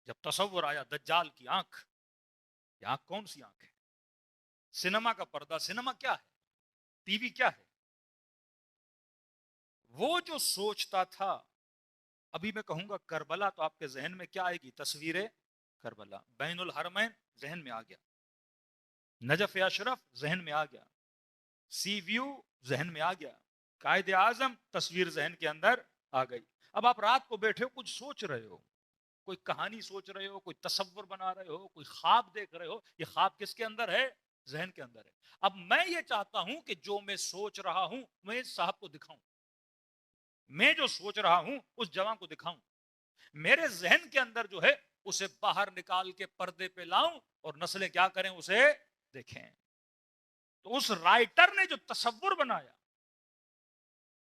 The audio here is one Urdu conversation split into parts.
جب تصور آیا دجال کی آنکھ، یہ آنکھ کون سی آنکھ ہے؟ سینما کا پردہ، سینما کیا ہے؟ ٹی وی کیا ہے؟ وہ جو سوچتا تھا، ابھی میں کہوں گا کربلا تو آپ کے ذہن میں کیا آئے گی؟ تصویر کربلا، بین الحرمین ذہن میں آ گیا، نجف اشرف ذہن میں آ گیا، سی ویو ذہن میں آ گیا، قائد اعظم تصویر ذہن کے اندر آ گئی۔ اب آپ رات کو بیٹھے ہو، کچھ سوچ رہے ہو، کوئی کہانی سوچ رہے ہو، کوئی تصور بنا رہے ہو، کوئی خواب دیکھ رہے ہو، یہ خواب کس کے اندر ہے؟ ذہن کے اندر ہے۔ اب میں یہ چاہتا ہوں کہ جو میں سوچ رہا ہوں میں صاحب کو دکھاؤں، میں جو سوچ رہا ہوں اس جوان کو دکھاؤں، میرے ذہن کے اندر جو ہے اسے باہر نکال کے پردے پہ لاؤں اور نسلیں کیا کریں؟ اسے دیکھیں۔ تو اس رائٹر نے جو تصور بنایا،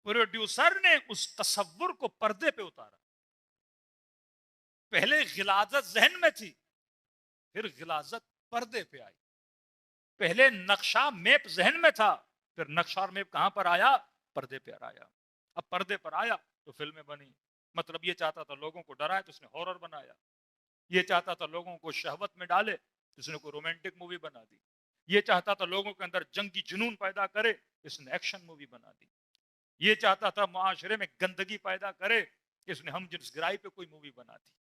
پروڈیوسر نے اس تصور کو پردے پہ اتارا۔ پہلے غلاظت ذہن میں تھی، پھر غلاظت پردے پہ آئی۔ پہلے نقشہ میپ ذہن میں تھا، پھر نقشہ اور میپ کہاں پر آیا؟ پردے پہ آیا۔ اب پردے پر آیا تو فلمیں بنی۔ مطلب یہ چاہتا تھا لوگوں کو ڈرائے تو اس نے ہارر بنایا، یہ چاہتا تھا لوگوں کو شہوت میں ڈالے تو اس نے کوئی رومانٹک مووی بنا دی، یہ چاہتا تھا لوگوں کے اندر جنگی جنون پیدا کرے، اس نے ایکشن مووی بنا دی، یہ چاہتا تھا معاشرے میں گندگی پیدا کرے، اس نے ہم جنس گرائی پہ کوئی مووی بنا دی،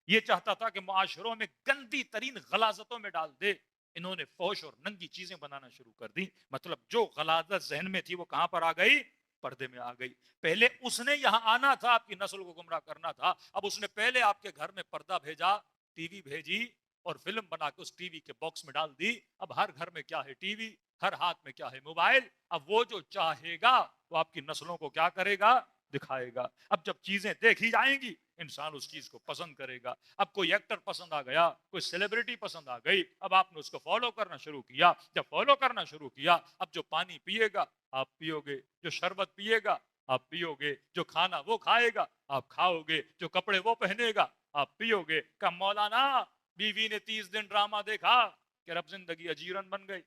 یہ چاہتا تھا کہ معاشروں میں گندی ترین غلاظتوں میں ڈال دے، انہوں نے فحش اور ننگی چیزیں بنانا شروع کر دی۔ مطلب جو غلاظت ذہن میں تھی وہ کہاں پر آ گئی؟ پردے میں آ گئی۔ پہلے اس نے یہاں آنا تھا، آپ کی نسل کو گمراہ کرنا تھا، اب اس نے پہلے آپ کے گھر میں پردہ بھیجا، ٹی وی بھیجی اور فلم بنا کے اس ٹی وی کے باکس میں ڈال دی۔ اب ہر گھر میں کیا ہے؟ ٹی وی، ہر ہاتھ میں کیا ہے؟ موبائل۔ اب وہ جو چاہے گا وہ آپ کی نسلوں کو کیا کرے گا؟ دکھائے گا۔ اب جب چیزیں دیکھی جائیں گی انسان اس چیز کو پسند کرے گا۔ اب کوئی ایکٹر پسند آ گیا، کوئی سیلیبریٹی پسند آ گئی، اب آپ نے اس کو فالو کرنا شروع کیا۔ جب فالو کرنا شروع کیا، اب جو پانی پیے گا آپ پیو گے، جو شربت پیے گا آپ پیو گے، جو کھانا وہ کھائے گا آپ کھاؤ گے، جو کپڑے وہ پہنے گا آپ پیو گے۔ کہ مولانا بیوی نے 30 دن ڈرامہ دیکھا کہ رب زندگی اجیرن بن گئی۔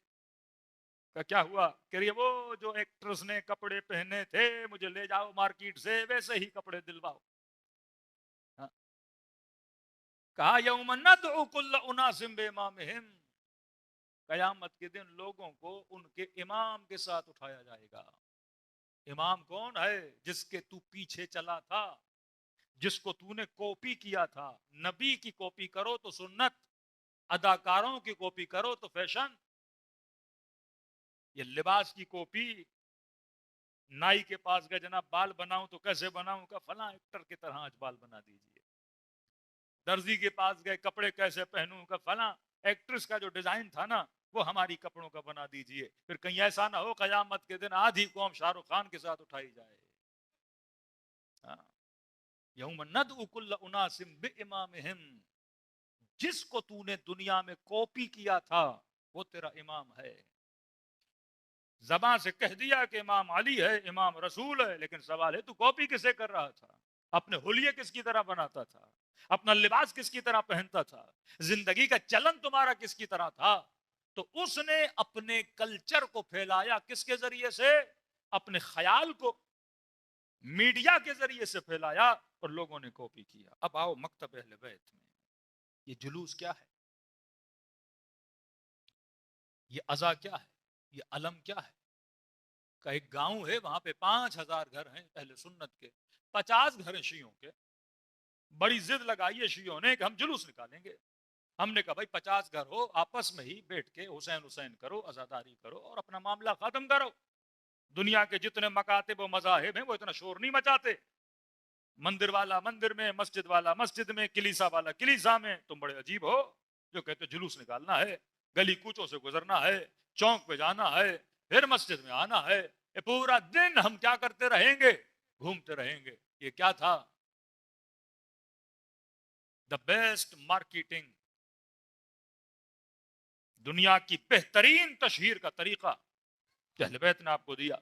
کہ کیا ہوا؟ کہ وہ جو ایکٹرز نے کپڑے پہنے تھے مجھے لے جاؤ مارکیٹ سے ویسے ہی کپڑے دلواؤ۔ ہاں۔ کہا یوم ندعو کل اناس بامامہم، قیامت کے دن لوگوں کو ان کے امام کے ساتھ اٹھایا جائے گا۔ امام کون ہے؟ جس کے تو پیچھے چلا تھا، جس کو تو نے کاپی کیا تھا۔ نبی کی کاپی کرو تو سنت، اداکاروں کی کاپی کرو تو فیشن، یہ لباس کی کاپی۔ نائی کے پاس گئے، جناب بال بناؤں تو کیسے بناؤں؟ کا فلاں ایکٹر کی طرح آج بال بنا دیجئے۔ درزی کے پاس گئے، کپڑے کیسے پہنوں؟ کا فلاں ایکٹریس کا جو ڈیزائن تھا نا وہ ہماری کپڑوں کا بنا دیجئے۔ پھر کہیں ایسا نہ ہو قیامت کے دن آدھی قوم شاہ رخ خان کے ساتھ اٹھائی جائے۔ یوم ندعو کل اناس بامامہم، جس کو تو نے دنیا میں کاپی کیا تھا وہ تیرا امام ہے۔ زبان سے کہہ دیا کہ امام علی ہے، امام رسول ہے، لیکن سوال ہے تو کاپی کسے کر رہا تھا؟ اپنے حلیے کس کی طرح بناتا تھا؟ اپنا لباس کس کی طرح پہنتا تھا؟ زندگی کا چلن تمہارا کس کی طرح تھا؟ تو اس نے اپنے کلچر کو پھیلایا کس کے ذریعے سے؟ اپنے خیال کو میڈیا کے ذریعے سے پھیلایا اور لوگوں نے کاپی کیا۔ اب آؤ مکتب اہل بیت میں، یہ جلوس کیا ہے؟ یہ عزا کیا ہے؟ یہ علم کیا ہے؟ کا ایک گاؤں ہے، وہاں پہ 5000 گھر ہیں اہل سنت کے، 50 گھر ہیں شیعوں کے۔ بڑی ضد لگائی ہے شیعوں نے کہ ہم جلوس نکالیں گے۔ ہم نے کہا بھائی 50 گھر ہو، آپس میں ہی بیٹھ کے حسین حسین کرو، عزاداری کرو اور اپنا معاملہ ختم کرو۔ دنیا کے جتنے مکاتب و مذاہب ہیں وہ اتنا شور نہیں مچاتے۔ مندر والا مندر میں، مسجد والا مسجد میں، کلیسا والا کلیسا میں۔ تم بڑے عجیب ہو جو کہتے جلوس نکالنا ہے، گلی کوچوں سے گزرنا ہے، چونک پہ جانا ہے، پھر مسجد میں آنا ہے، یہ پورا دن ہم کیا کرتے رہیں گے؟ گھومتے رہیں گے۔ یہ کیا تھا؟ دا بیسٹ مارکیٹنگ، دنیا کی بہترین تشہیر کا طریقہ اہل بیت نے آپ کو دیا۔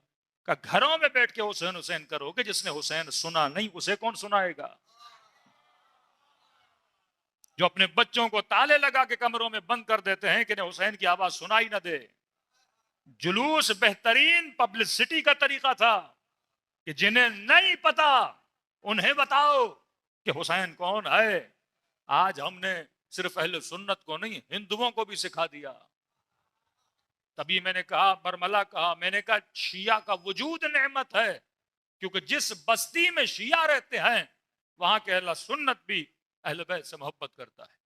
کہ گھروں میں بیٹھ کے حسین حسین کرو گے، جس نے حسین سنا نہیں اسے کون سنائے گا؟ جو اپنے بچوں کو تالے لگا کے کمروں میں بند کر دیتے ہیں کہ حسین کی آواز سنائی نہ دے۔ جلوس بہترین پبلسٹی کا طریقہ تھا کہ جنہیں نہیں پتا انہیں بتاؤ کہ حسین کون ہے۔ آج ہم نے صرف اہل سنت کو نہیں ہندوؤں کو بھی سکھا دیا. تبھی میں نے کہا برملا کہا میں نے کہا شیعہ کا وجود نعمت ہے, کیونکہ جس بستی میں شیعہ رہتے ہیں وہاں کے اہل سنت بھی اہل بیت سے محبت کرتا ہے,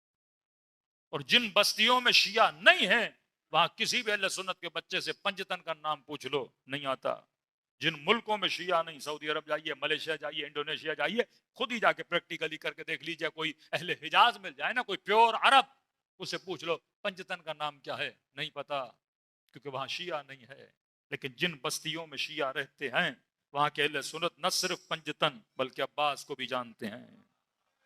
اور جن بستیوں میں شیعہ نہیں ہیں وہاں کسی بھی اہل سنت کے بچے سے پنجتن کا نام پوچھ لو نہیں آتا. جن ملکوں میں شیعہ نہیں, سعودی عرب جائیے, ملیشیا جائیے, انڈونیشیا جائیے, خود ہی جا کے پریکٹیکلی کر کے دیکھ لیجئے. کوئی اہل حجاز مل جائے نا, کوئی پیور عرب, اسے پوچھ لو پنجتن کا نام کیا ہے, نہیں پتا, کیونکہ وہاں شیعہ نہیں ہے. لیکن جن بستیوں میں شیعہ رہتے ہیں وہاں کے اہل سنت نہ صرف پنجتن بلکہ عباس کو بھی جانتے ہیں,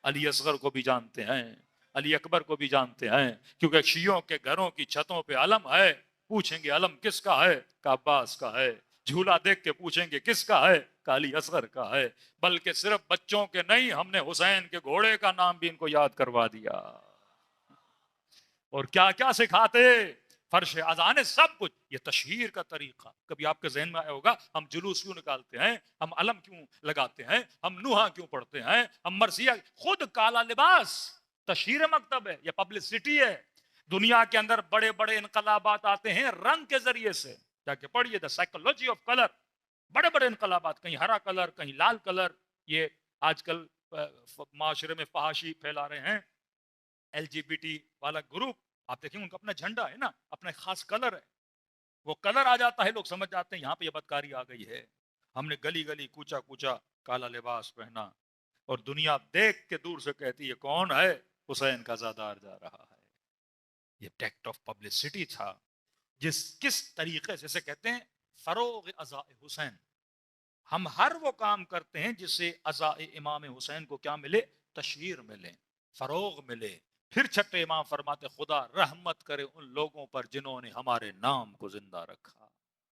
علی اصغر کو بھی جانتے ہیں, علی اکبر کو بھی جانتے ہیں, کیونکہ شیعوں کے گھروں کی چھتوں پہ علم ہے. پوچھیں گے علم کس کا ہے, کہ عباس کا ہے. جھولا دیکھ کے پوچھیں گے کس کا ہے, کہ علی اصغر کا ہے. بلکہ صرف بچوں کے نہیں, ہم نے حسین کے گھوڑے کا نام بھی ان کو یاد کروا دیا. اور کیا کیا سکھاتے, فرش اذان, سب کچھ. یہ تشہیر کا طریقہ کبھی آپ کے ذہن میں آیا ہوگا, ہم جلوس کیوں نکالتے ہیں, ہم علم کیوں لگاتے ہیں, ہم نوحہ کیوں پڑھتے ہیں, ہم مرثیہ, خود کالا لباس تشہیر مکتب ہے, یہ پبلسٹی ہے. دنیا کے اندر بڑے بڑے انقلابات آتے ہیں رنگ کے ذریعے سے, جا کے پڑھیے دا سائیکولوجی آف کلر. بڑے بڑے انقلابات, کہیں ہرا کلر, کہیں لال کلر. یہ آج کل معاشرے میں فحاشی پھیلا رہے ہیں, ایل جی بی ٹی والا گروپ, آپ دیکھیں ان کا اپنا جھنڈا ہے نا, اپنا خاص کلر ہے. وہ کلر آ جاتا ہے, لوگ سمجھ جاتے ہیں یہاں پہ یہ بدکاری آ گئی ہے. ہم نے گلی گلی کوچا کوچا کالا لباس پہنا, اور دنیا دیکھ کے دور سے کہتی ہے کون ہے, حسین کا زادار جا رہا ہے. یہ ٹیکٹ آف پبلسٹی تھا. کس طریقے سے, اسے کہتے ہیں فروغ ازاء حسین. ہم ہر وہ کام کرتے ہیں جس سے ازاء امام حسین کو کیا ملے, تشہیر ملے, فروغ ملے. پھر چھٹے امام فرماتے خدا رحمت کرے ان لوگوں پر جنہوں نے ہمارے نام کو زندہ رکھا.